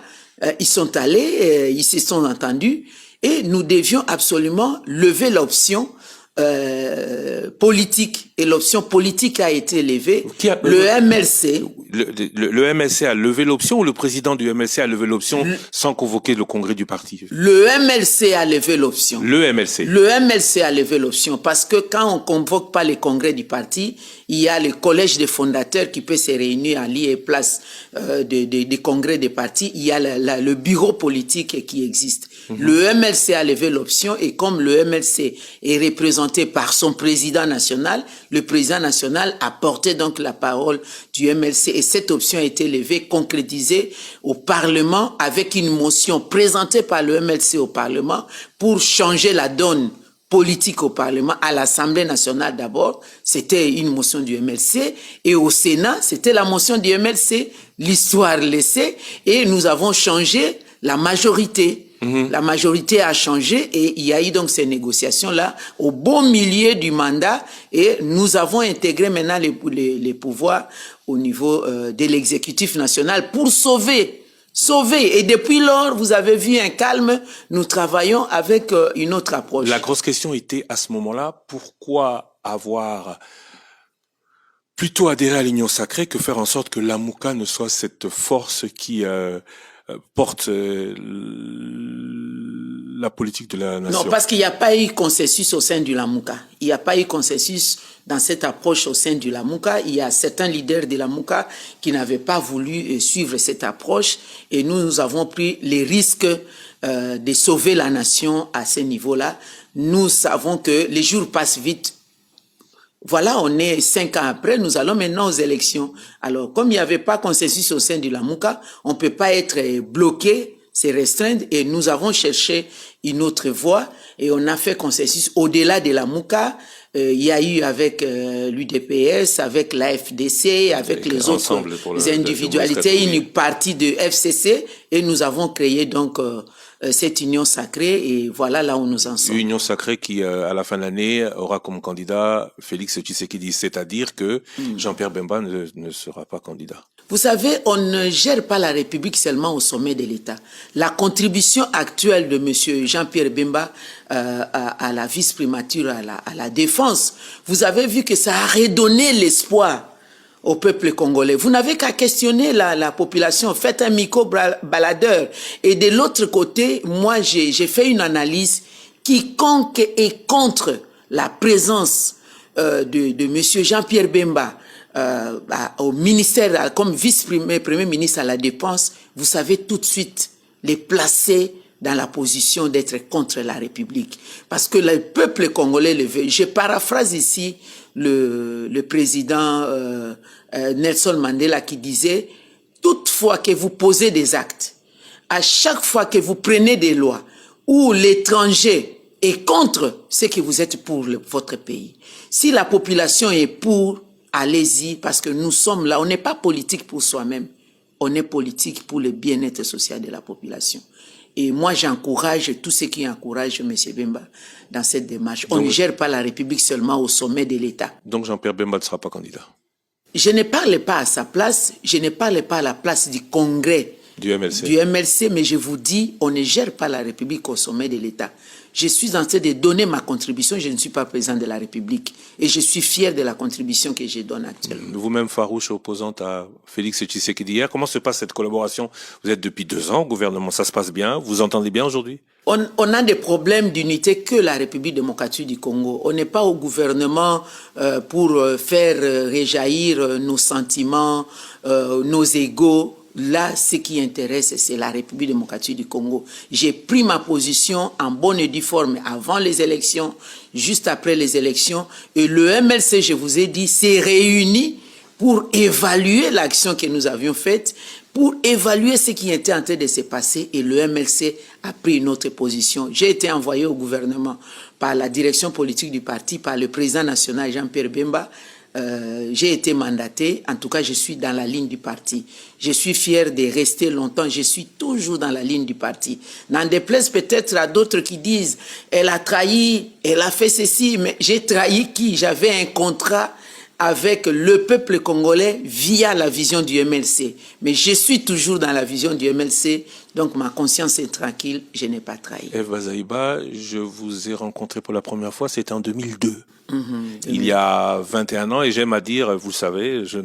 Ils sont allés, ils se sont entendus et nous devions absolument lever l'option politique. Et l'option politique a été levée. Le MLC... Le MLC a levé l'option ou le président du MLC a levé l'option sans convoquer le congrès du parti? Le MLC a levé l'option. Le MLC. Le MLC a levé l'option parce que quand on convoque pas les congrès du parti, il y a le collège des fondateurs qui peut se réunir à lieu et place des congrès des partis. Il y a le bureau politique qui existe. Le MLC a levé l'option et comme le MLC est représenté par son président national, le président national a porté donc la parole du MLC et cette option a été levée, concrétisée au Parlement avec une motion présentée par le MLC au Parlement pour changer la donne politique au Parlement, à l'Assemblée nationale d'abord, c'était une motion du MLC, et au Sénat, c'était la motion du MLC, l'histoire laissée, et nous avons changé la majorité. La majorité a changé et il y a eu donc ces négociations-là au bon milieu du mandat et nous avons intégré maintenant les pouvoirs au niveau de l'exécutif national pour sauver. Et depuis lors, vous avez vu un calme, nous travaillons avec une autre approche. La grosse question était à ce moment-là, pourquoi avoir plutôt adhérer à l'Union sacrée que faire en sorte que l'Amouka ne soit cette force qui porte la politique de la nation? Non, parce qu'il n'y a pas eu consensus au sein du Lamouka. Il n'y a pas eu consensus dans cette approche au sein du Lamouka. Il y a certains leaders de Lamouka qui n'avaient pas voulu suivre cette approche et nous avons pris les risques de sauver la nation à ce niveau-là. Nous savons que les jours passent vite. Voilà, on est 5 ans après, nous allons maintenant aux élections. Alors, comme il n'y avait pas consensus au sein du Lamouka, on ne peut pas être bloqué, c'est restreindre, et nous avons cherché une autre voie, et on a fait consensus au-delà de Lamouka. Il y a eu avec l'UDPS, avec la FDC, avec les autres individualités, une partie de FCC, et nous avons créé donc cette union sacrée et voilà là où nous en sommes. Une union sacrée qui, à la fin de l'année, aura comme candidat Félix Tshisekedi, c'est-à-dire que Jean-Pierre Bemba ne sera pas candidat. Vous savez, on ne gère pas la République seulement au sommet de l'État. La contribution actuelle de M. Jean-Pierre Bemba à la vice-primature, à la défense, vous avez vu que ça a redonné l'espoir au peuple congolais. Vous n'avez qu'à questionner la population, faites un micro-baladeur. Et de l'autre côté, moi, j'ai fait une analyse. Quiconque est contre la présence de M. Jean-Pierre Bemba au ministère, comme vice-premier ministre à la défense, vous savez tout de suite les placer dans la position d'être contre la République. Parce que le peuple congolais le veut. Je paraphrase ici le président Nelson Mandela qui disait « Toutefois que vous posez des actes, à chaque fois que vous prenez des lois où l'étranger est contre ce que vous êtes pour votre pays, si la population est pour, allez-y, parce que nous sommes là, on n'est pas politique pour soi-même, on est politique pour le bien-être social de la population. » Et moi, j'encourage tous ceux qui encouragent M. Bemba dans cette démarche. On ne gère pas la République seulement au sommet de l'État. Donc Jean-Pierre Bemba ne sera pas candidat? Je ne parle pas à sa place, je ne parle pas à la place du Congrès du MLC, mais je vous dis, on ne gère pas la République au sommet de l'État. Je suis en train de donner ma contribution, je ne suis pas président de la République. Et je suis fier de la contribution que je donne actuellement. Vous-même, farouche opposante à Félix Tshisekedi hier, comment se passe cette collaboration? Vous êtes depuis 2 ans au gouvernement, ça se passe bien? Vous entendez bien aujourd'hui? On a des problèmes d'unité que la République démocratique du Congo. On n'est pas au gouvernement pour faire réjaillir nos sentiments, nos égos. Là, ce qui intéresse, c'est la République démocratique du Congo. J'ai pris ma position en bonne et due forme avant les élections, juste après les élections. Et le MLC, je vous ai dit, s'est réuni pour évaluer l'action que nous avions faite, pour évaluer ce qui était en train de se passer. Et le MLC a pris une autre position. J'ai été envoyé au gouvernement par la direction politique du parti, par le président national Jean-Pierre Bemba. J'ai été mandaté, en tout cas je suis dans la ligne du parti. Je suis fier de rester longtemps, je suis toujours dans la ligne du parti. N'en déplaise peut-être à d'autres qui disent « elle a trahi, elle a fait ceci », mais j'ai trahi qui? J'avais un contrat avec le peuple congolais via la vision du MLC. Mais je suis toujours dans la vision du MLC, donc ma conscience est tranquille, je n'ai pas trahi. Eve Bazaïba, je vous ai rencontré pour la première fois, c'était en 2002. Il y a 21 ans, et j'aime à dire, vous le savez, je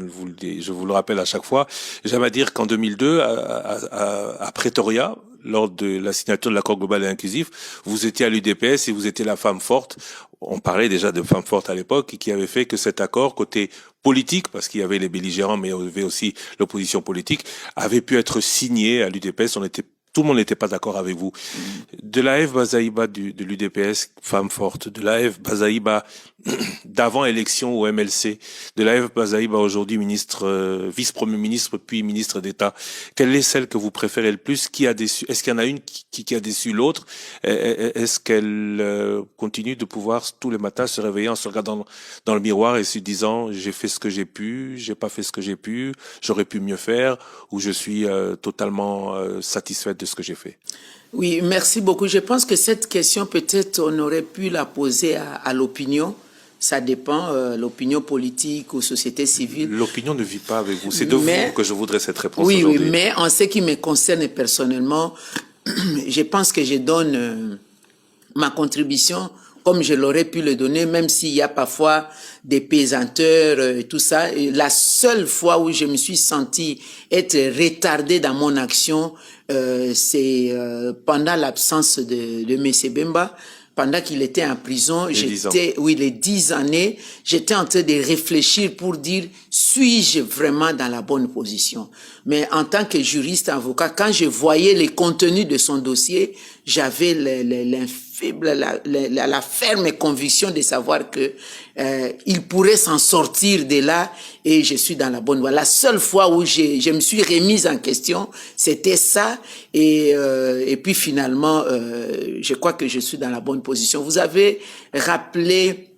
vous le rappelle à chaque fois, j'aime à dire qu'en 2002, à Pretoria, lors de la signature de l'accord global et inclusif, vous étiez à l'UDPS et vous étiez la femme forte. On parlait déjà de femme forte à l'époque, qui avait fait que cet accord, côté politique, parce qu'il y avait les belligérants, mais il y avait aussi l'opposition politique, avait pu être signé à l'UDPS. Tout le monde n'était pas d'accord avec vous. De la Eve Bazaïba de l'UDPS, femme forte, de la Eve Bazaïba d'avant-élection au MLC de Laëv Bazaïba, aujourd'hui vice-premier ministre puis ministre d'État. Quelle est celle que vous préférez le plus? Qui a déçu? Est-ce qu'il y en a une qui a déçu l'autre? Est-ce qu'elle continue de pouvoir tous les matins se réveiller en se regardant dans le miroir et se disant j'ai fait ce que j'ai pu, j'ai pas fait ce que j'ai pu, j'aurais pu mieux faire, ou je suis totalement satisfaite de ce que j'ai fait? Oui, merci beaucoup. Je pense que cette question, peut-être, on aurait pu la poser à l'opinion. Ça dépend, l'opinion politique ou société civile. L'opinion ne vit pas avec vous. C'est de vous que je voudrais cette réponse oui, aujourd'hui. Oui, mais en ce qui me concerne personnellement, je pense que je donne ma contribution comme je l'aurais pu le donner, même s'il y a parfois des pesanteurs et tout ça. Et la seule fois où je me suis senti être retardé dans mon action, c'est pendant l'absence de M. Bemba. Pendant qu'il était en prison, les 10 années, j'étais en train de réfléchir pour dire, suis-je vraiment dans la bonne position? Mais en tant que juriste, avocat, quand je voyais les contenus de son dossier, j'avais la ferme conviction de savoir que il pourrait s'en sortir de là et je suis dans la bonne voie. La seule fois où je me suis remise en question, c'était ça et puis finalement, je crois que je suis dans la bonne position. Vous avez rappelé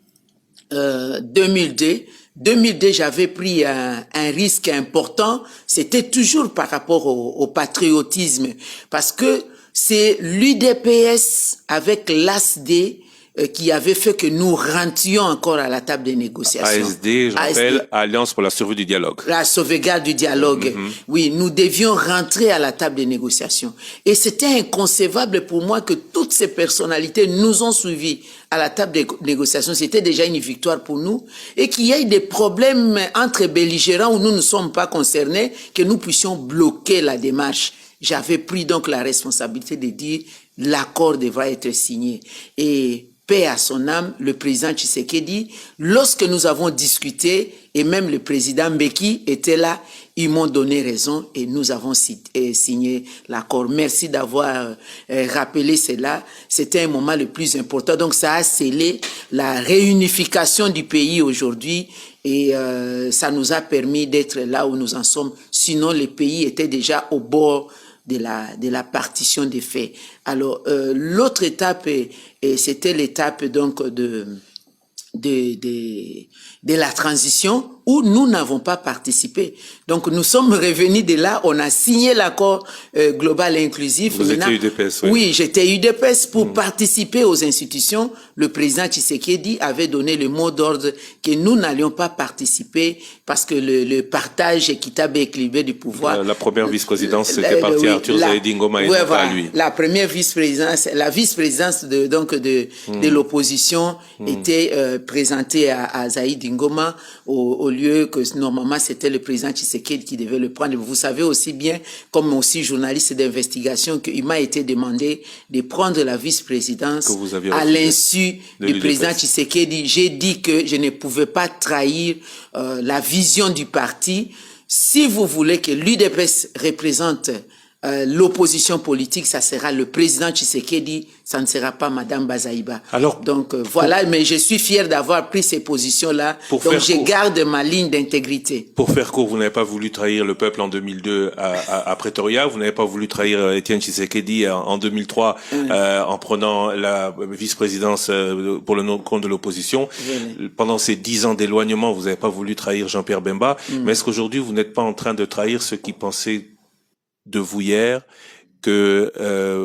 2002. 2002, j'avais pris un risque important. C'était toujours par rapport au patriotisme parce que c'est l'UDPS avec l'ASD qui avait fait que nous rentrions encore à la table des négociations. ASD, j'appelle Alliance pour la survie du dialogue. La sauvegarde du dialogue. Oui, nous devions rentrer à la table des négociations. Et c'était inconcevable pour moi que toutes ces personnalités nous ont suivis à la table des négociations. C'était déjà une victoire pour nous. Et qu'il y ait des problèmes entre belligérants où nous ne sommes pas concernés, que nous puissions bloquer la démarche. J'avais pris donc la responsabilité de dire l'accord devra être signé. Et paix à son âme, le président Tshisekedi, lorsque nous avons discuté, et même le président Mbeki était là, ils m'ont donné raison et nous avons signé l'accord. Merci d'avoir rappelé cela. C'était un moment le plus important. Donc ça a scellé la réunification du pays aujourd'hui et ça nous a permis d'être là où nous en sommes. Sinon, le pays était déjà au bord de la partition des faits. Alors, l'autre étape, c'était l'étape donc de la transition où nous n'avons pas participé. Donc, nous sommes revenus de là, on a signé l'accord global et inclusif. Vous étiez UDPS, oui. Oui, j'étais UDPS pour participer aux institutions. Le président Tshisekedi avait donné le mot d'ordre que nous n'allions pas participer parce que le partage équitable et équilibré du pouvoir. La première vice-présidence, c'était parti à Arthur Zaïdi Ngoma et non pas à lui. La première vice-présidence, la vice-présidence de l'opposition était présentée à Zaïdi Ngoma au lieu que normalement c'était le président Tshisekedi qui devait le prendre. Vous savez aussi bien, comme aussi journaliste d'investigation, qu'il m'a été demandé de prendre la vice-présidence à l'insu du président Tshisekedi. J'ai dit que je ne pouvais pas trahir la vision du parti. Si vous voulez que l'UDPS représente l'opposition politique, ça sera le président Tshisekedi, ça ne sera pas Madame Bazaïba. Alors, donc voilà, mais je suis fier d'avoir pris ces positions-là. Donc je garde ma ligne d'intégrité. Pour faire court, vous n'avez pas voulu trahir le peuple en 2002 à Pretoria, vous n'avez pas voulu trahir Étienne Tshisekedi en 2003 en prenant la vice-présidence pour le compte de l'opposition. Pendant ces 10 ans d'éloignement, vous n'avez pas voulu trahir Jean-Pierre Bemba. Mais est-ce qu'aujourd'hui, vous n'êtes pas en train de trahir ceux qui pensaient de vous hier, que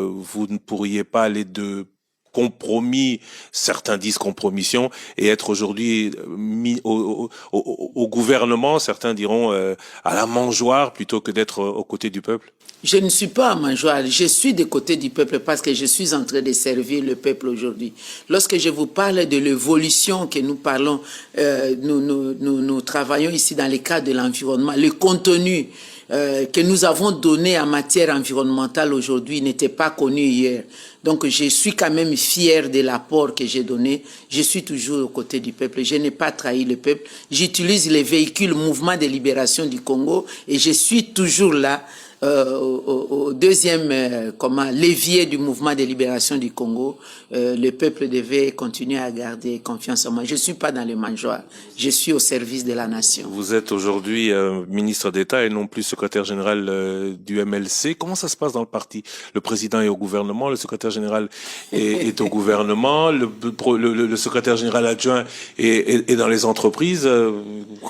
vous ne pourriez pas aller de compromis, certains disent compromission, et être aujourd'hui mis au gouvernement, certains diront à la mangeoire, plutôt que d'être aux côtés du peuple? Je ne suis pas à mangeoire, je suis des côtés du peuple parce que je suis en train de servir le peuple aujourd'hui. Lorsque je vous parle de l'évolution que nous parlons, nous travaillons ici dans le cadre de l'environnement, le contenu que nous avons donné en matière environnementale aujourd'hui n'était pas connu hier. Donc je suis quand même fier de l'apport que j'ai donné. Je suis toujours aux côtés du peuple. Je n'ai pas trahi le peuple. J'utilise les véhicules Mouvement de libération du Congo et je suis toujours là au deuxième levier du mouvement de libération du Congo, le peuple devait continuer à garder confiance en moi. Je suis pas dans le mangeoire, je suis au service de la nation. Vous êtes aujourd'hui ministre d'État et non plus secrétaire général du MLC. Comment ça se passe dans le parti? Le président est au gouvernement, le secrétaire général est au gouvernement, le secrétaire général adjoint est dans les entreprises.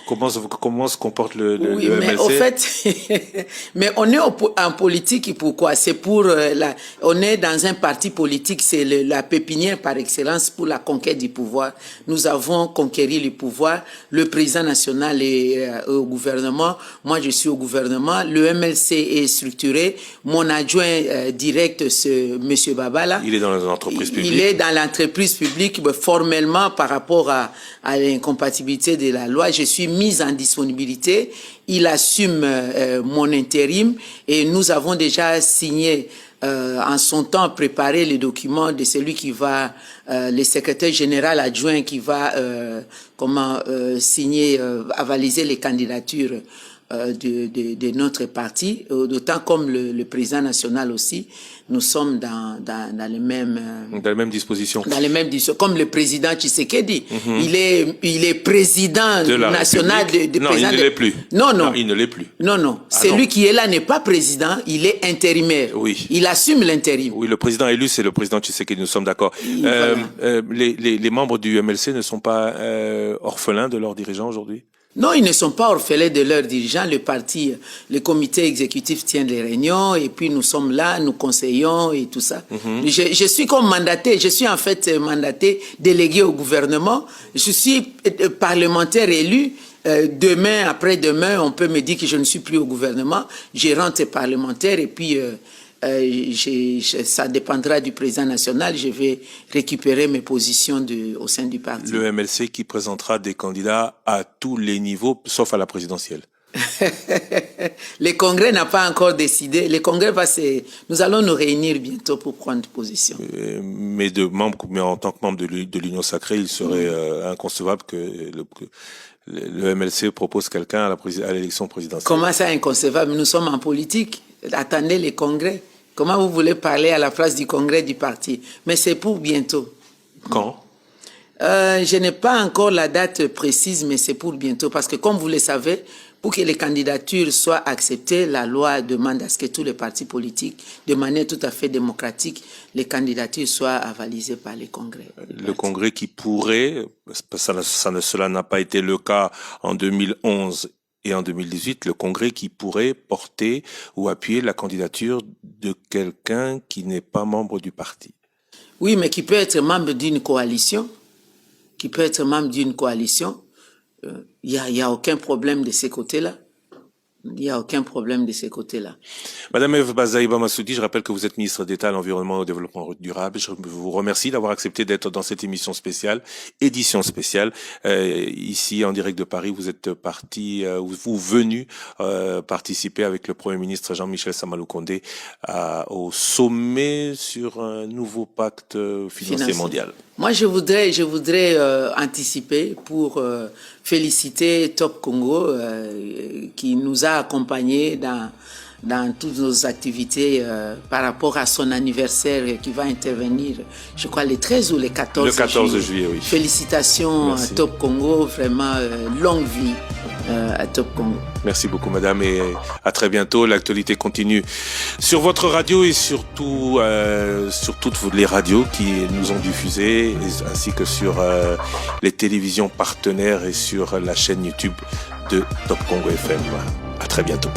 Comment se comporte le oui, le mais MLC? au fait, mais on est en politique, pourquoi? C'est pour on est dans un parti politique, c'est la pépinière par excellence pour la conquête du pouvoir. Nous avons conquéri le pouvoir. Le président national est au gouvernement. Moi, je suis au gouvernement. Le MLC est structuré. Mon adjoint direct, c'est Monsieur Babala. Il est dans l'entreprise publique. Il est dans l'entreprise publique, mais formellement par rapport à l'incompatibilité de la loi. Je suis mise en disponibilité. Il assume mon intérim et nous avons déjà signé en son temps préparé les documents de celui qui va, le secrétaire général adjoint qui va signer, avaliser les candidatures de notre parti, d'autant comme le président national aussi, nous sommes dans les mêmes dispositions. Dans les mêmes dispositions, comme le président Tshisekedi. Il est président national de non, président il ne l'est plus. Non, il ne l'est plus. Non. Celui qui est là n'est pas président, il est intérimaire. Oui. Il assume l'intérim. Oui, le président élu, c'est le président Tshisekedi, nous sommes d'accord. Voilà. Les membres du MLC ne sont pas orphelins de leurs dirigeants aujourd'hui? Non, ils ne sont pas orphelins de leurs dirigeants. Le parti, le comité exécutif tient des réunions et puis nous sommes là, nous conseillons et tout ça. Je suis comme mandaté, je suis en fait mandaté, délégué au gouvernement. Je suis parlementaire élu. Demain, après-demain, on peut me dire que je ne suis plus au gouvernement. Je rentre parlementaire et puis ça dépendra du président national. Je vais récupérer mes positions au sein du parti. Le MLC qui présentera des candidats à tous les niveaux, sauf à la présidentielle. Le congrès n'a pas encore décidé. Le congrès nous allons nous réunir bientôt pour prendre position. Mais en tant que membre de l'Union sacrée, il serait inconcevable que le MLC propose quelqu'un à l'élection présidentielle. Comment ça inconcevable? Nous sommes en politique. Attendez les congrès. Comment vous voulez parler à la place du congrès du parti? Mais c'est pour bientôt. Quand? Je n'ai pas encore la date précise, mais c'est pour bientôt. Parce que comme vous le savez, pour que les candidatures soient acceptées, la loi demande à ce que tous les partis politiques, de manière tout à fait démocratique, les candidatures soient avalisées par les congrès. Le congrès qui pourrait, cela n'a pas été le cas en 2011 et en 2018, le congrès qui pourrait porter ou appuyer la candidature de quelqu'un qui n'est pas membre du parti. Oui, mais qui peut être membre d'une coalition. Il n'y a aucun problème de ces côtés-là. Madame Eve Bazaïba Massoudi, je rappelle que vous êtes ministre d'État à l'Environnement et au Développement durable. Je vous remercie d'avoir accepté d'être dans cette édition spéciale. Ici, en direct de Paris, vous êtes venu participer avec le Premier ministre Jean-Michel Samaloukonde au sommet sur un nouveau pacte financier mondial. Moi, je voudrais anticiper pour féliciter Top Congo qui nous a accompagnés dans toutes nos activités par rapport à son anniversaire qui va intervenir, je crois, le 13 ou le 14 juillet. Le 14 juillet, oui. Félicitations à Top Congo, vraiment longue vie à Top Congo. Merci beaucoup, madame, et à très bientôt. L'actualité continue sur votre radio et surtout sur toutes les radios qui nous ont diffusé, ainsi que sur les télévisions partenaires et sur la chaîne YouTube de Top Congo FM. À très bientôt.